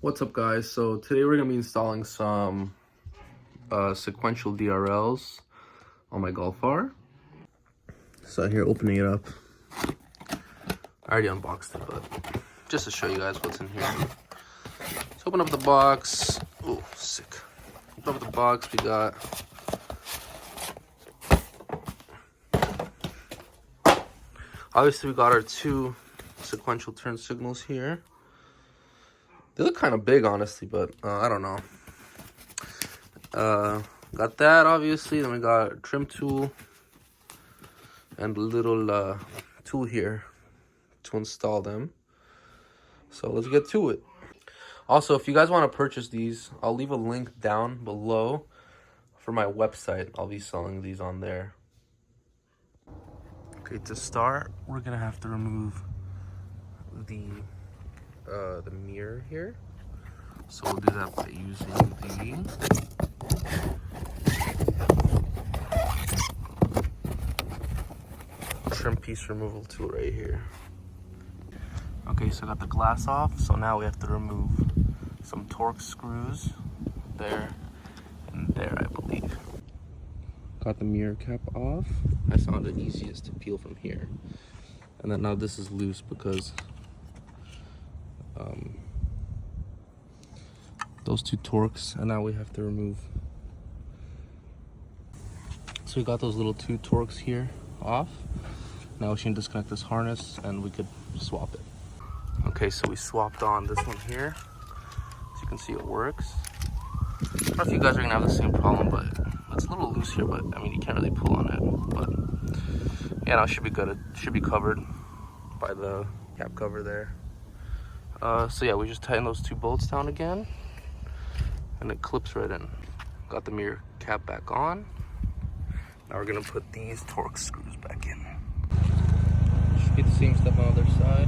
What's up, guys? So today we're gonna be installing some sequential DRLs on my Golf R. So here, opening it up. I already unboxed it, but just to show you guys what's in here. Let's open up the box. Oh, sick. Open up the box. We got obviously we got our two sequential turn signals here. They look kind of big, honestly, but I don't know. Got that, obviously. Then we got a trim tool and a little tool here to install them. So let's get to it. Also, if you guys want to purchase these, I'll leave a link down below for my website. I'll be selling these on there. Okay, to start, we're gonna have to remove the mirror here. So we'll do that by using the trim piece removal tool right here. Okay, so I got the glass off, so now we have to remove some Torx screws there and there, I believe. Got the mirror cap off. I found it easiest to peel from here. And then now this is loose because those two Torx, and now we have to remove. So we got those little two Torx here off. Now we should disconnect this harness and we could swap it. Okay, so we swapped on this one here. As you can see, it works. I don't know if you guys are gonna have the same problem, but it's a little loose here, but I mean, you can't really pull on it. But yeah, no, it should be good. It should be covered by the cap cover there. So yeah, we just tighten those two bolts down again and it clips right in. Got the mirror cap back on. Now we're gonna put these Torx screws back in. Should be the same stuff on the other side.